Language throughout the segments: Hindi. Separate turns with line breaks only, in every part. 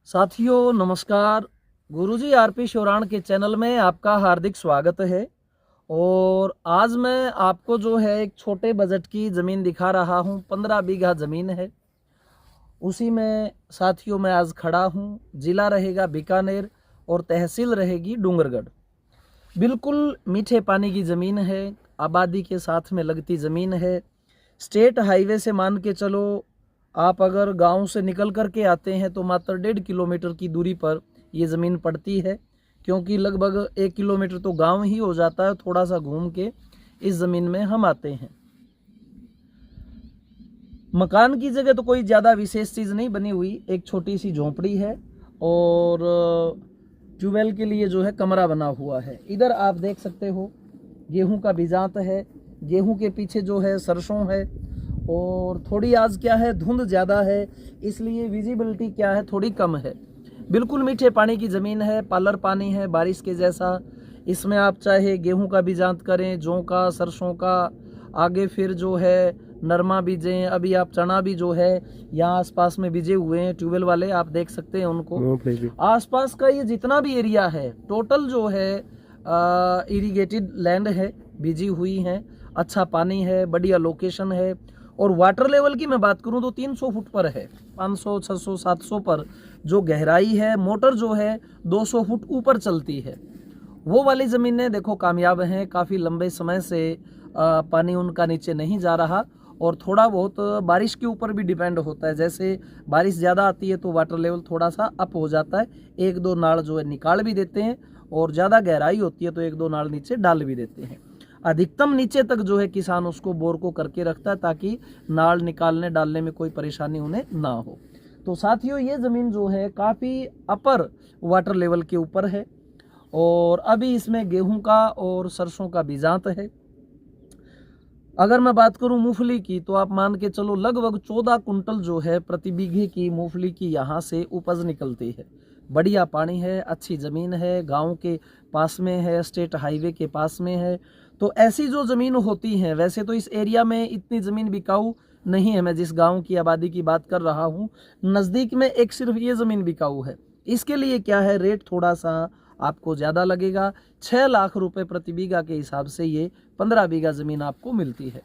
साथियों नमस्कार। गुरुजी आरपी शोराण के चैनल में आपका हार्दिक स्वागत है। और आज मैं आपको जो है एक छोटे बजट की ज़मीन दिखा रहा हूँ। 15 बीघा ज़मीन है, उसी में साथियों मैं आज खड़ा हूँ। ज़िला रहेगा बीकानेर और तहसील रहेगी डूंगरगढ़। बिल्कुल मीठे पानी की ज़मीन है, आबादी के साथ में लगती ज़मीन है। स्टेट हाईवे से मान के चलो, आप अगर गांव से निकल कर के आते हैं तो मात्र 1.5 किलोमीटर की दूरी पर ये ज़मीन पड़ती है, क्योंकि लगभग 1 किलोमीटर तो गांव ही हो जाता है। थोड़ा सा घूम के इस ज़मीन में हम आते हैं। मकान की जगह तो कोई ज़्यादा विशेष चीज़ नहीं बनी हुई, एक छोटी सी झोंपड़ी है और ट्यूबवेल के लिए जो है कमरा बना हुआ है। इधर आप देख सकते हो गेहूं का बीजांत है, गेहूं के पीछे जो है सरसों है। और थोड़ी आज क्या है, धुंध ज़्यादा है, इसलिए विजिबिलिटी क्या है, थोड़ी कम है। बिल्कुल मीठे पानी की ज़मीन है, पालर पानी है बारिश के जैसा। इसमें आप चाहे गेहूं का बीजांत करें, जौ का, सरसों का, आगे फिर जो है नरमा बीजें। अभी आप चना भी जो है यहाँ आसपास में बीजे हुए हैं, ट्यूबवेल वाले आप देख सकते हैं उनको। आसपास का ये जितना भी एरिया है टोटल जो है इरिगेटेड लैंड है, बीजी हुई है, अच्छा पानी है, बढ़िया लोकेशन है। और वाटर लेवल की मैं बात करूं तो 300 फुट पर है, 500, 600, 700 पर जो गहराई है। मोटर जो है 200 फुट ऊपर चलती है। वो वाली ज़मीनें देखो कामयाब हैं, काफ़ी लंबे समय से पानी उनका नीचे नहीं जा रहा। और थोड़ा बहुत बारिश के ऊपर भी डिपेंड होता है, जैसे बारिश ज़्यादा आती है तो वाटर लेवल थोड़ा सा अप हो जाता है, 1-2 नाल जो है निकाल भी देते हैं। और ज़्यादा गहराई होती है तो 1-2 नाल नीचे डाल भी देते हैं। अधिकतम नीचे तक जो है किसान उसको बोर को करके रखता है, ताकि नाल निकालने डालने में कोई परेशानी उन्हें ना हो। तो साथियों ये ज़मीन जो है काफ़ी अपर वाटर लेवल के ऊपर है और अभी इसमें गेहूं का और सरसों का बीजांत है। अगर मैं बात करूं मूंगफली की तो आप मान के चलो लगभग 14 कुंटल जो है प्रति बीघे की मूंगफली की यहाँ से उपज निकलती है। बढ़िया पानी है, अच्छी ज़मीन है, गांव के पास में है, स्टेट हाईवे के पास में है। तो ऐसी जो ज़मीन होती हैं, वैसे तो इस एरिया में इतनी ज़मीन बिकाऊ नहीं है। मैं जिस गांव की आबादी की बात कर रहा हूँ, नज़दीक में एक सिर्फ ये ज़मीन बिकाऊ है। इसके लिए क्या है, रेट थोड़ा सा आपको ज़्यादा लगेगा। 6 लाख रुपए प्रति बीघा के हिसाब से ये 15 बीघा ज़मीन आपको मिलती है।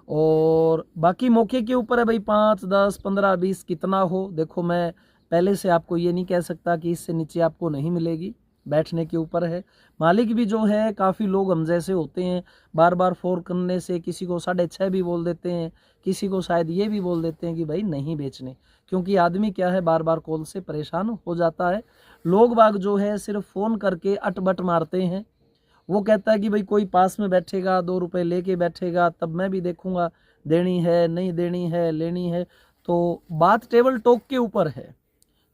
और बाकी मौके के ऊपर है भाई, 5, 10, 15, 20 कितना हो। देखो मैं पहले से आपको ये नहीं कह सकता कि इससे नीचे आपको नहीं मिलेगी, बैठने के ऊपर है। मालिक भी जो है काफ़ी लोग हम जैसे होते हैं, बार बार फोन करने से किसी को 6.5 भी बोल देते हैं, किसी को शायद ये भी बोल देते हैं कि भाई नहीं बेचने। क्योंकि आदमी क्या है, बार बार कॉल से परेशान हो जाता है। लोग बाग जो है सिर्फ फ़ोन करके अटबट मारते हैं। वो कहता है कि भाई कोई पास में बैठेगा, 2 रुपए लेके बैठेगा, तब मैं भी देखूंगा देनी है नहीं देनी है, लेनी है। तो बात टेबल टॉक के ऊपर है।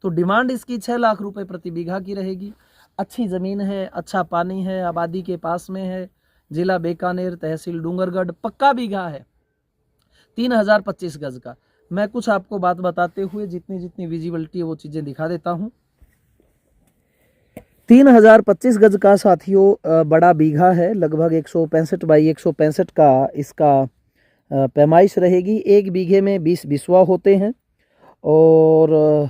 तो डिमांड इसकी 6 लाख रुपए प्रति बीघा की रहेगी। अच्छी ज़मीन है, अच्छा पानी है, आबादी के पास में है, जिला बीकानेर, तहसील डूंगरगढ़, पक्का बीघा है, 3025 गज का। मैं कुछ आपको बात बताते हुए जितनी जितनी विजिबिलिटी है वो चीज़ें दिखा देता हूँ। 3025 गज का साथियों बड़ा बीघा है, लगभग 165 बाई 165 का इसका पैमाइश रहेगी। एक बीघे में 20 बिस्वा होते हैं। और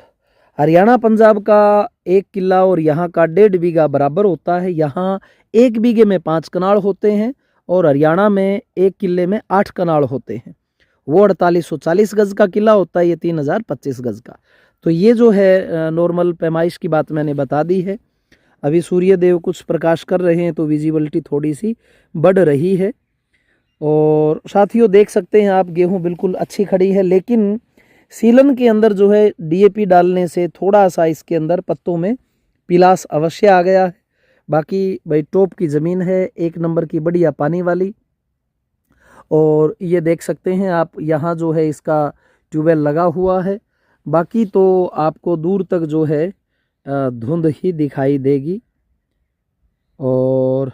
हरियाणा पंजाब का 1 किला और यहाँ का 1.5 बीघा बराबर होता है। यहाँ 1 बीघे में 5 कनाल होते हैं और हरियाणा में 1 किले में 8 कनाल होते हैं। वो 4840 गज का किला होता है, ये 3025 गज का। तो ये जो है नॉर्मल पैमाइश की बात मैंने बता दी है। अभी सूर्य देव कुछ प्रकाश कर रहे हैं तो विजिबिलिटी थोड़ी सी बढ़ रही है। और साथियों देख सकते हैं आप, गेहूं बिल्कुल अच्छी खड़ी है, लेकिन सीलन के अंदर जो है डीएपी डालने से थोड़ा सा इसके अंदर पत्तों में पिलास अवश्य आ गया है। बाकी भाई टॉप की ज़मीन है, 1 नंबर की बढ़िया पानी वाली। और ये देख सकते हैं आप, यहाँ जो है इसका ट्यूबवेल लगा हुआ है। बाकी तो आपको दूर तक जो है धुंध ही दिखाई देगी। और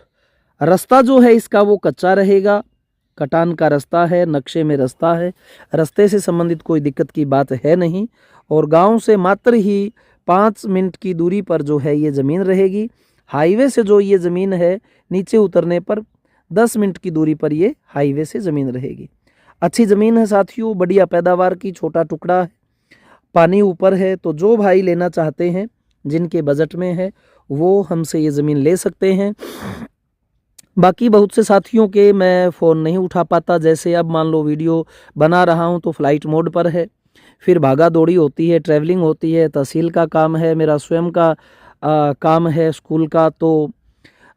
रास्ता जो है इसका वो कच्चा रहेगा, कटान का रास्ता है, नक्शे में रास्ता है, रास्ते से संबंधित कोई दिक्कत की बात है नहीं। और गांव से मात्र ही 5 मिनट की दूरी पर जो है ये ज़मीन रहेगी। हाईवे से जो ये ज़मीन है नीचे उतरने पर 10 मिनट की दूरी पर ये हाईवे से ज़मीन रहेगी। अच्छी ज़मीन है साथियों, बढ़िया पैदावार की, छोटा टुकड़ा है। पानी ऊपर है, तो जो भाई लेना चाहते हैं, जिनके बजट में है, वो हमसे ये ज़मीन ले सकते हैं। बाकी बहुत से साथियों के मैं फ़ोन नहीं उठा पाता, जैसे अब मान लो वीडियो बना रहा हूँ तो फ्लाइट मोड पर है, फिर भागा दौड़ी होती है, ट्रैवलिंग होती है, तहसील का काम है, मेरा स्वयं का काम है, स्कूल का। तो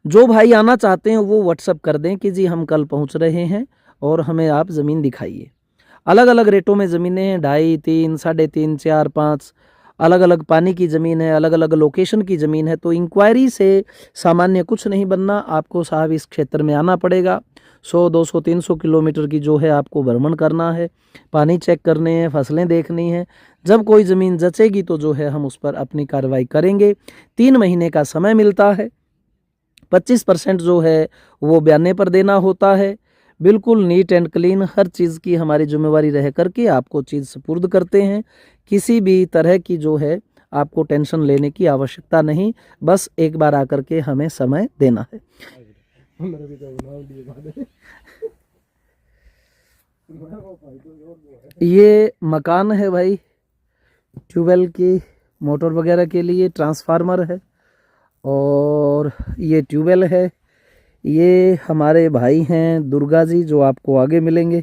जो भाई आना चाहते हैं वो व्हाट्सअप कर दें कि जी हम कल पहुंच रहे हैं और हमें आप ज़मीन दिखाइए। अलग अलग रेटों में ज़मीनें हैं, 2.5, 3, 3.5, 4, 5, अलग अलग पानी की ज़मीन है, अलग अलग लोकेशन की ज़मीन है। तो इंक्वायरी से सामान्य कुछ नहीं बनना, आपको साहब इस क्षेत्र में आना पड़ेगा। 100, 200, 300 किलोमीटर की जो है आपको भ्रमण करना है, पानी चेक करने हैं, फसलें देखनी हैं। जब कोई ज़मीन जचेगी तो जो है हम उस पर अपनी कार्रवाई करेंगे। 3 महीने का समय मिलता है, 25% जो है वो बयाने पर देना होता है। बिल्कुल नीट एंड क्लीन हर चीज़ की हमारी जिम्मेवारी रह करके आपको चीज़ सुपुर्द करते हैं। किसी भी तरह की जो है आपको टेंशन लेने की आवश्यकता नहीं, बस एक बार आकर के हमें समय देना है। ये मकान है भाई, ट्यूबवेल की मोटर वगैरह के लिए ट्रांसफार्मर है, और ये ट्यूबवेल है। ये हमारे भाई हैं दुर्गा जी, जो आपको आगे मिलेंगे।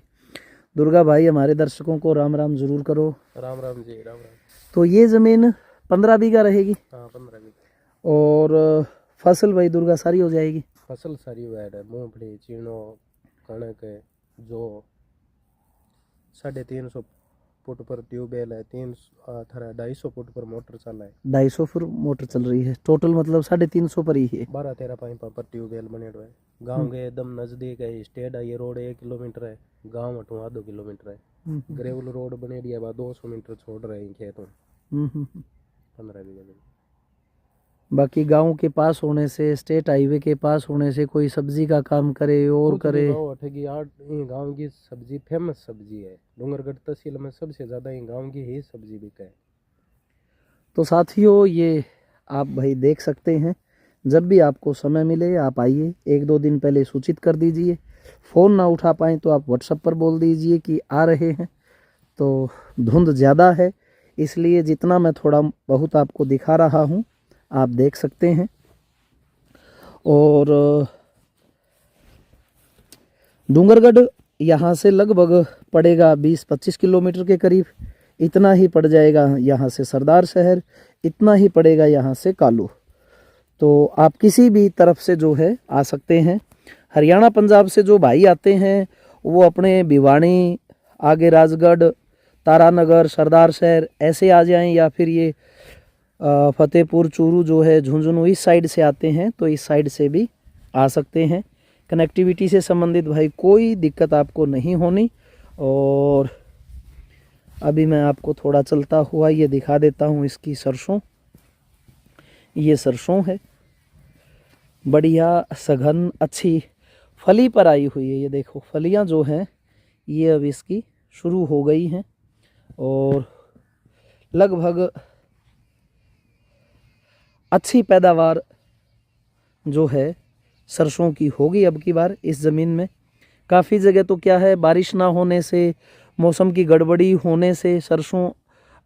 दुर्गा भाई हमारे दर्शकों को राम राम जरूर करो।
राम राम जी, राम राम।
तो ये ज़मीन 15 बीघा रहेगी।
हाँ, 15 बीघा।
और फसल भाई दुर्गा सारी हो जाएगी।
फसल सारी वैड है, मूंगफली, चीनो, कणक है, जो 350 फुट पर ट्यूबवेल है, 250 फुट पर मोटर चल है।
250 फुट मोटर चल रही है, टोटल मतलब 350 पर ही है।
12-13 पाइप पर ट्यूबवेल बने हुए है। गाँव के एकदम नज़दीक है, स्टेट है, ये रोड 1 किलोमीटर है, गाँव हटू आधो किलोमीटर है। ग्रेवल रोड बने दिया, 200 मीटर छोड़ रहे हैं खेतों। 15 बीघा।
बाकी गांव के पास होने से, स्टेट हाईवे के पास होने से, कोई सब्जी का काम करे और करे।
गाँव की सब्जी फेमस सब्जी है, डूंगरगढ़ तहसील में सबसे ज़्यादा गाँव की ही सब्जी बिका है।
तो साथियों ये आप भाई देख सकते हैं, जब भी आपको समय मिले आप आइए। 1-2 दिन पहले सूचित कर दीजिए। फ़ोन ना उठा पाएँ तो आप व्हाट्सएप पर बोल दीजिए कि आ रहे हैं। तो धुंध ज़्यादा है, इसलिए जितना मैं थोड़ा बहुत आपको दिखा रहा हूँ आप देख सकते हैं। और डूंगरगढ़ यहाँ से लगभग पड़ेगा 20-25 किलोमीटर के करीब। इतना ही पड़ जाएगा यहाँ से सरदार शहर, इतना ही पड़ेगा यहाँ से कालू। तो आप किसी भी तरफ से जो है आ सकते हैं। हरियाणा पंजाब से जो भाई आते हैं वो अपने भिवानी, आगे राजगढ़, तारानगर, सरदार शहर ऐसे आ जाएं, या फिर ये फतेहपुर, चूरू जो है झुंझुनू इस साइड से आते हैं तो इस साइड से भी आ सकते हैं। कनेक्टिविटी से संबंधित भाई कोई दिक्कत आपको नहीं होनी। और अभी मैं आपको थोड़ा चलता हुआ ये दिखा देता हूँ इसकी सरसों। ये सरसों है, बढ़िया सघन अच्छी फली पर आई हुई है। ये देखो फलियाँ जो हैं ये अब इसकी शुरू हो गई हैं, और लगभग अच्छी पैदावार जो है सरसों की होगी अब की बार इस ज़मीन में। काफ़ी जगह तो क्या है, बारिश ना होने से, मौसम की गड़बड़ी होने से सरसों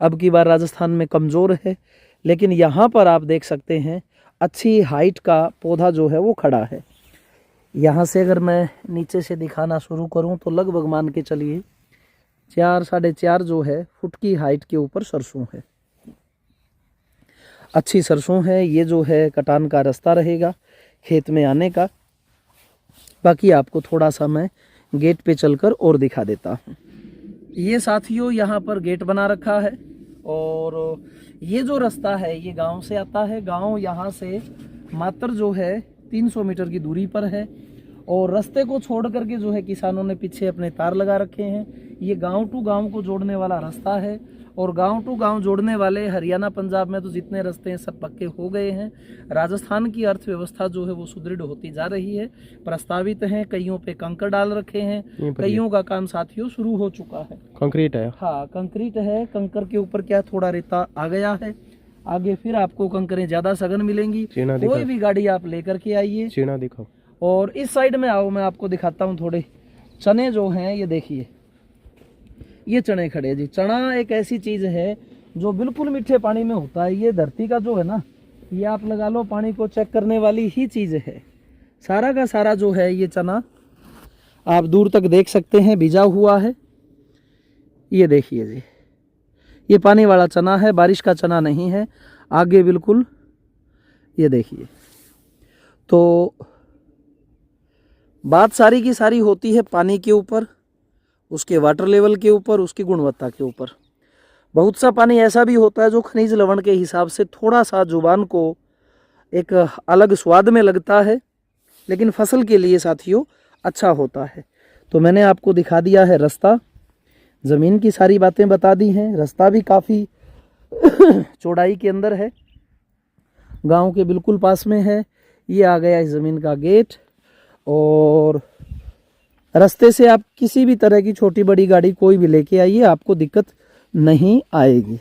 अब की बार राजस्थान में कमज़ोर है। लेकिन यहाँ पर आप देख सकते हैं अच्छी हाइट का पौधा जो है वो खड़ा है। यहाँ से अगर मैं नीचे से दिखाना शुरू करूँ तो लगभग मान के चलिए 4-4.5 जो है फुट की हाइट के ऊपर सरसों है। अच्छी सरसों है। ये जो है कटान का रास्ता रहेगा खेत में आने का। बाकी आपको थोड़ा सा मैं गेट पे चलकर और दिखा देता हूँ। ये साथियों यहाँ पर गेट बना रखा है, और ये जो रास्ता है ये गांव से आता है। गांव यहाँ से मात्र जो है 300 मीटर की दूरी पर है, और रास्ते को छोड़ करके जो है किसानों ने पीछे अपने तार लगा रखे हैं। ये गांव टू गांव को जोड़ने वाला रास्ता है, और गांव टू गांव जोड़ने वाले हरियाणा पंजाब में तो जितने रास्ते हैं सब पक्के हो गए हैं। राजस्थान की अर्थव्यवस्था जो है वो सुदृढ़ होती जा रही है। प्रस्तावित हैं, कईयों पे कंकर डाल रखे हैं, कईयों का काम साथियों शुरू हो चुका है।
कंक्रीट है,
हाँ कंक्रीट है। कंकर के ऊपर क्या थोड़ा रेता आ गया है, आगे फिर आपको कंकरें ज्यादा सघन मिलेंगी। कोई भी गाड़ी आप लेकर के आइए।
चीना दिखाओ।
और इस साइड में आओ, मैं आपको दिखाता हूँ थोड़े चने जो हैं। ये देखिए ये चने खड़े जी। चना एक ऐसी चीज है जो बिल्कुल मीठे पानी में होता है। ये धरती का जो है ना, ये आप लगा लो पानी को चेक करने वाली ही चीज़ है। सारा का सारा जो है ये चना आप दूर तक देख सकते हैं भिजा हुआ है। ये देखिए जी, ये पानी वाला चना है, बारिश का चना नहीं है। आगे बिल्कुल ये देखिए। तो बात सारी की सारी होती है पानी के ऊपर, उसके वाटर लेवल के ऊपर, उसकी गुणवत्ता के ऊपर। बहुत सा पानी ऐसा भी होता है जो खनिज लवण के हिसाब से थोड़ा सा जुबान को एक अलग स्वाद में लगता है, लेकिन फसल के लिए साथियों अच्छा होता है। तो मैंने आपको दिखा दिया है रास्ता, ज़मीन की सारी बातें बता दी हैं। रास्ता भी काफ़ी चौड़ाई के अंदर है, गांव के बिल्कुल पास में है। ये आ गया इस ज़मीन का गेट, और रास्ते से आप किसी भी तरह की छोटी बड़ी गाड़ी कोई भी लेके आइए, आपको दिक्कत नहीं आएगी।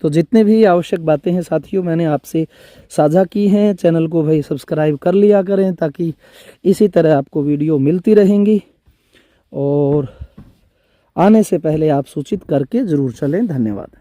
तो जितने भी आवश्यक बातें हैं साथियों मैंने आपसे साझा की हैं। चैनल को भाई सब्सक्राइब कर लिया करें, ताकि इसी तरह आपको वीडियो मिलती रहेंगी, और आने से पहले आप सूचित करके ज़रूर चलें। धन्यवाद।